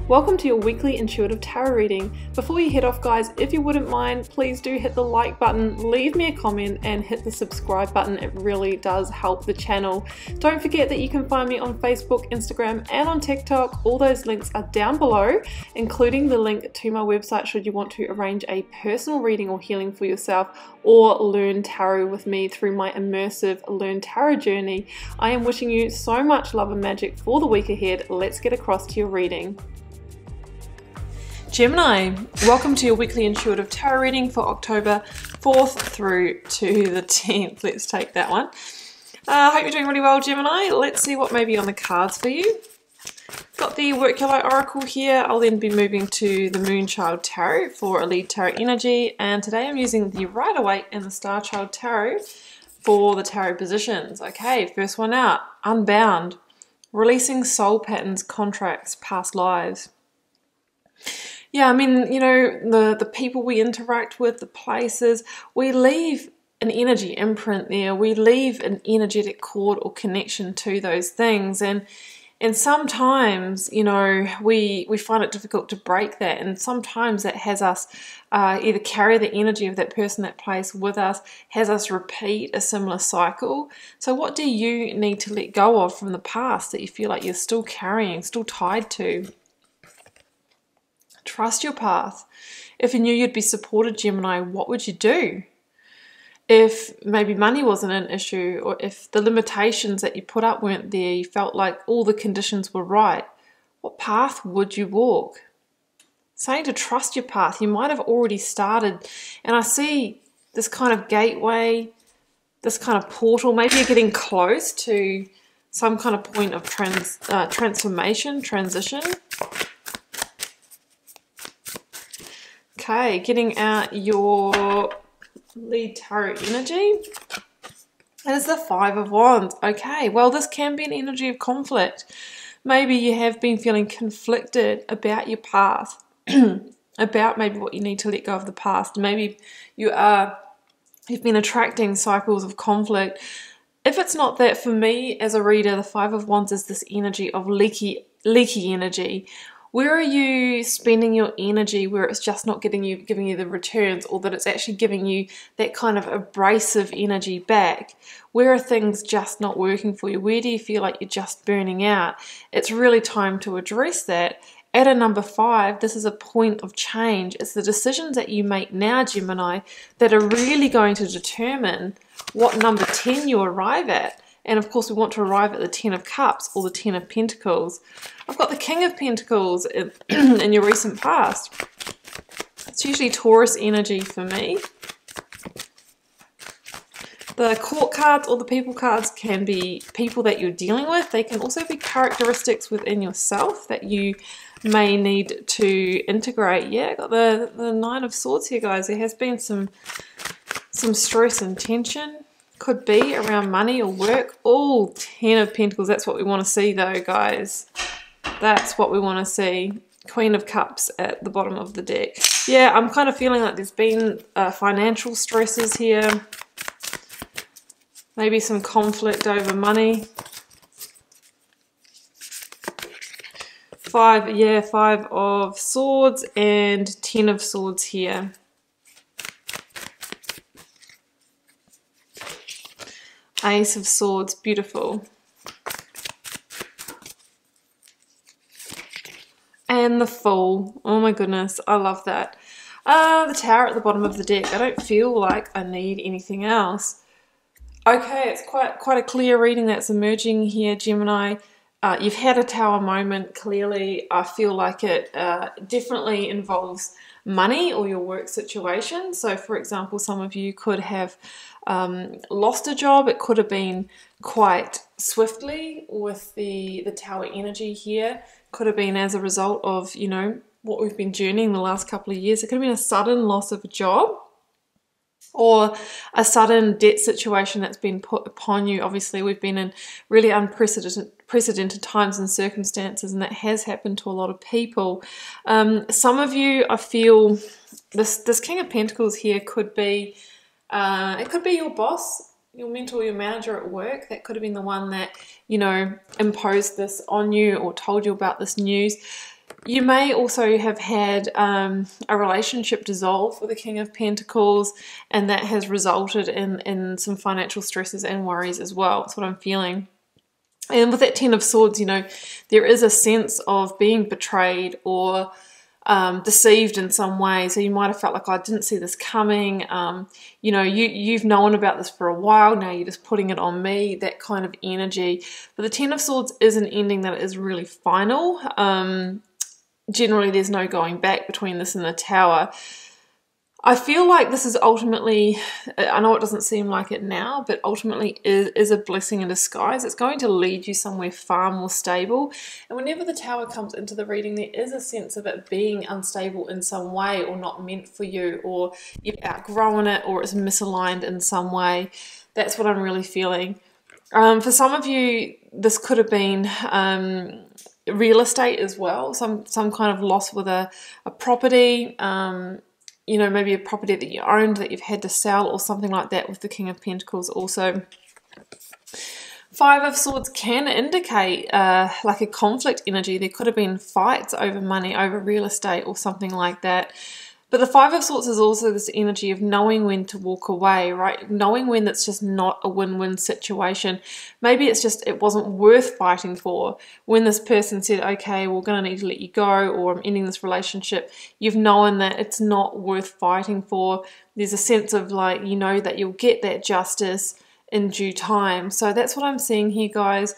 Welcome to your weekly intuitive tarot reading. Before you head off, guys, if you wouldn't mind, please do hit the like button, leave me a comment and hit the subscribe button. It really does help the channel. Don't forget that you can find me on Facebook, Instagram and on TikTok. All those links are down below, including the link to my website should you want to arrange a personal reading or healing for yourself or learn tarot with me through my immersive Learn Tarot journey. I am wishing you so much love and magic for the week ahead. Let's get across to your reading. Gemini, welcome to your weekly intuitive tarot reading for October 4th through to the 10th. Let's take that one. Hope you're doing really well, Gemini. Let's see what may be on the cards for you. Got the Work Your Light Oracle here. I'll then be moving to the Moonchild Tarot for a lead tarot energy. And today I'm using the Rider-Waite and the Star Child Tarot for the tarot positions. Okay, first one out. Unbound. Releasing soul patterns, contracts, past lives. Yeah, I mean, you know, the people we interact with, the places, we leave an energy imprint there. We leave an energetic cord or connection to those things. And sometimes, you know, we find it difficult to break that. And sometimes that has us either carry the energy of that person, that place with us, has us repeat a similar cycle. So what do you need to let go of from the past that you feel like you're still carrying, still tied to? Trust your path. If you knew you'd be supported, Gemini, what would you do? If maybe money wasn't an issue, or if the limitations that you put up weren't there, you felt like all the conditions were right, what path would you walk? Saying to trust your path, you might have already started. And I see this kind of gateway, this kind of portal. Maybe you're getting close to some kind of point of transformation, transition. Okay, getting out your lead tarot energy. And it's the Five of Wands. Okay, well, this can be an energy of conflict. Maybe you have been feeling conflicted about your path, about maybe what you need to let go of the past. Maybe you've been attracting cycles of conflict. If it's not that, for me as a reader, the Five of Wands is this energy of leaky energy. Where are you spending your energy where it's just not giving you the returns, or that it's actually giving you that kind of abrasive energy back? Where are things just not working for you? Where do you feel like you're just burning out? It's really time to address that. At a number 5, this is a point of change. It's the decisions that you make now, Gemini, that are really going to determine what number 10 you arrive at. And of course, we want to arrive at the 10 of Cups or the 10 of Pentacles. I've got the King of Pentacles in your recent past. It's usually Taurus energy for me. The Court cards or the People cards can be people that you're dealing with. They can also be characteristics within yourself that you may need to integrate. Yeah, got the Nine of Swords here, guys. There has been some stress and tension. Could be around money or work. Oh, 10 of Pentacles. That's what we want to see though, guys. That's what we want to see. Queen of Cups at the bottom of the deck. Yeah, I'm kind of feeling like there's been financial stresses here. Maybe some conflict over money. 5 of Swords and 10 of Swords here. Ace of Swords, beautiful. And the Fool. Oh my goodness, I love that. The Tower at the bottom of the deck. I don't feel like I need anything else. Okay, it's quite a clear reading that's emerging here, Gemini. You've had a Tower moment, clearly. I feel like it definitely involves money or your work situation. So, for example, some of you could have lost a job. It could have been quite swiftly with the Tower energy here. Could have been as a result of, you know, what we've been journeying the last couple of years. It could have been a sudden loss of a job, or a sudden debt situation that's been put upon you. Obviously, we've been in really unprecedented times and circumstances, and that has happened to a lot of people. Some of you, I feel, this King of Pentacles here could be, it could be your boss, your mentor, your manager at work. That could have been the one that, you know, imposed this on you or told you about this news. You may also have had a relationship dissolve with the King of Pentacles, and that has resulted in some financial stresses and worries as well. That's what I'm feeling. And with that Ten of Swords, you know, there is a sense of being betrayed or deceived in some way. So you might have felt like, oh, I didn't see this coming. You know, you've known about this for a while. Now you're just putting it on me, that kind of energy. But the Ten of Swords is an ending that is really final. Generally, there's no going back between this and the Tower. I feel like this is ultimately, I know it doesn't seem like it now, but ultimately is a blessing in disguise. It's going to lead you somewhere far more stable. And whenever the Tower comes into the reading, there is a sense of it being unstable in some way, or not meant for you, or you've outgrown it, or it's misaligned in some way. That's what I'm really feeling. For some of you, this could have been real estate as well, some kind of loss with a property, you know, maybe a property that you owned that you've had to sell, or something like that with the King of Pentacles also. Five of Swords can indicate like a conflict energy. There could have been fights over money, over real estate, or something like that. But the Five of Swords is also this energy of knowing when to walk away, right? Knowing when it's just not a win-win situation. Maybe it's just it wasn't worth fighting for. When this person said, okay, we're going to need to let you go, or I'm ending this relationship, you've known that it's not worth fighting for. There's a sense of like, you know that you'll get that justice in due time. So that's what I'm seeing here, guys.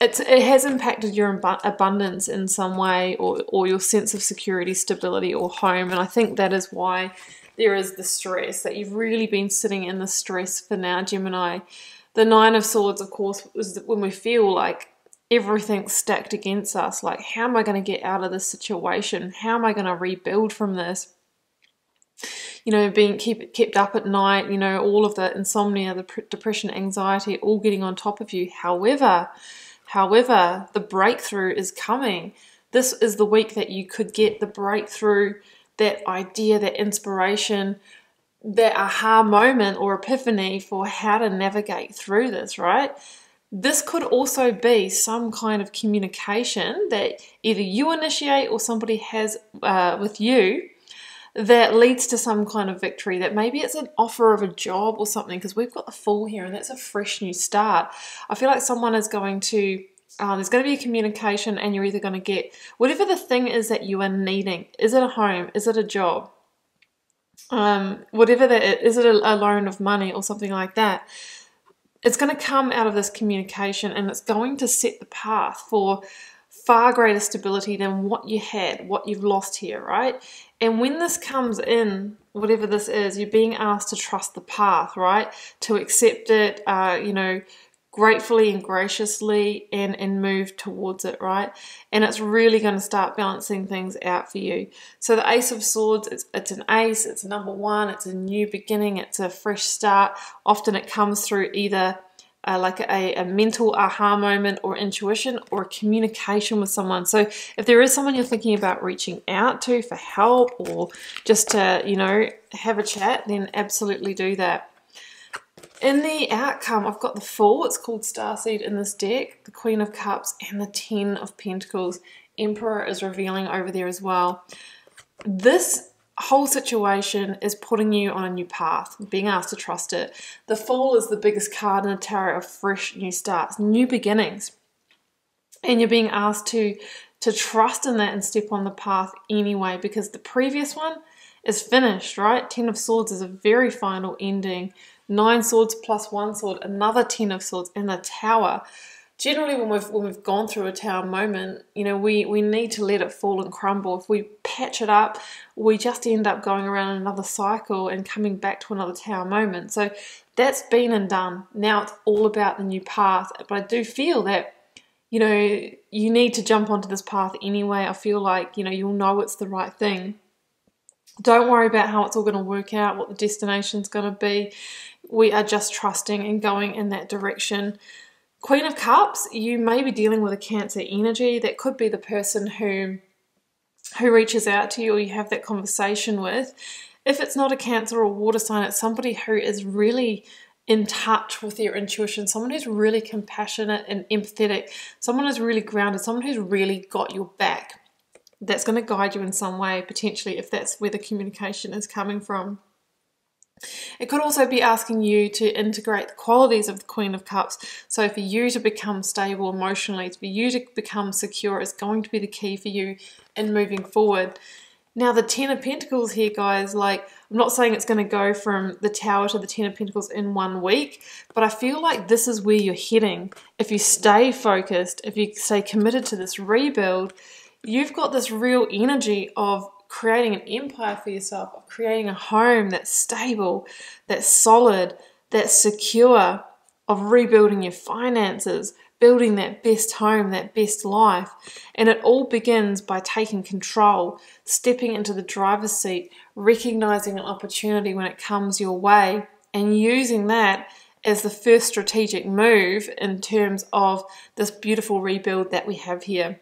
It has impacted your abundance in some way, or your sense of security, stability, or home. And I think that is why there is the stress, that you've really been sitting in the stress for now, Gemini. The Nine of Swords, of course, is when we feel like everything's stacked against us. Like, how am I going to get out of this situation? How am I going to rebuild from this? You know, being kept up at night, you know, all of the insomnia, the depression, anxiety, all getting on top of you. However, the breakthrough is coming. This is the week that you could get the breakthrough, that idea, that inspiration, that aha moment or epiphany for how to navigate through this, right? This could also be some kind of communication that either you initiate or somebody has with you, that leads to some kind of victory. That maybe it's an offer of a job or something, because we've got the Fool here, and that's a fresh new start. I feel like someone is going to, there's going to be a communication, and you're either going to get whatever the thing is that you are needing. Is it a home? Is it a job? Whatever that is, it a loan of money or something like that? It's going to come out of this communication, and it's going to set the path for far greater stability than what you had, what you've lost here, right? And when this comes in, whatever this is, you're being asked to trust the path, right? To accept it, you know, gratefully and graciously, and move towards it, right? And it's really going to start balancing things out for you. So the Ace of Swords, it's an ace, it's number one, it's a new beginning, it's a fresh start. Often it comes through either like a mental aha moment, or intuition, or communication with someone. So if there is someone you're thinking about reaching out to for help, or just to, you know, have a chat, then absolutely do that. In the outcome, I've got the Fool. It's called Starseed in this deck, the Queen of Cups, and the Ten of Pentacles. Emperor is revealing over there as well. This whole situation is putting you on a new path, being asked to trust it. The Fool is the biggest card in the tarot of fresh new starts, new beginnings. And you're being asked to trust in that and step on the path anyway, because the previous one is finished, right? Ten of Swords is a very final ending. 9 swords plus 1 sword, another 10 of swords, and the Tower. Generally, when we've gone through a Tower moment, you know, we need to let it fall and crumble. If we patch it up, we just end up going around another cycle and coming back to another Tower moment. So that's been and done. Now it's all about the new path. But I do feel that, you know, you need to jump onto this path anyway. I feel like, you know, you'll know it's the right thing. Don't worry about how it's all going to work out, what the destination's going to be. We are just trusting and going in that direction. Queen of Cups, you may be dealing with a Cancer energy. That could be the person who reaches out to you, or you have that conversation with. If it's not a Cancer or water sign, it's somebody who is really in touch with your intuition, someone who's really compassionate and empathetic, someone who's really grounded, someone who's really got your back, that's going to guide you in some way, potentially, if that's where the communication is coming from. It could also be asking you to integrate the qualities of the Queen of Cups. So for you to become stable emotionally, for you to become secure, is going to be the key for you in moving forward. Now the Ten of Pentacles here, guys, like, I'm not saying it's going to go from the Tower to the Ten of Pentacles in 1 week, but I feel like this is where you're heading. If you stay focused, if you stay committed to this rebuild, you've got this real energy of creating an empire for yourself, of creating a home that's stable, that's solid, that's secure, of rebuilding your finances, building that best home, that best life. And it all begins by taking control, stepping into the driver's seat, recognizing an opportunity when it comes your way, and using that as the first strategic move in terms of this beautiful rebuild that we have here.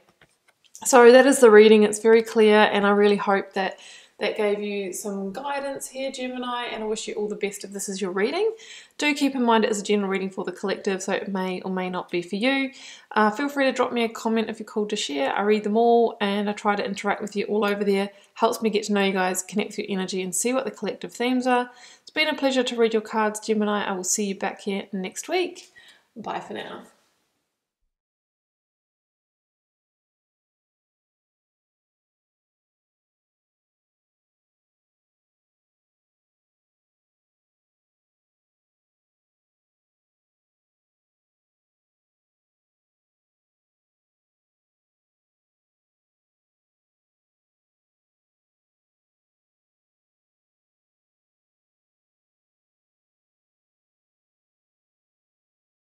So that is the reading. It's very clear, and I really hope that that gave you some guidance here, Gemini, and I wish you all the best if this is your reading. Do keep in mind it is a general reading for the collective, so it may or may not be for you. Feel free to drop me a comment if you're called to share. I read them all, and I try to interact with you all over there. Helps me get to know you guys, connect with your energy, and see what the collective themes are. It's been a pleasure to read your cards, Gemini. I will see you back here next week. Bye for now.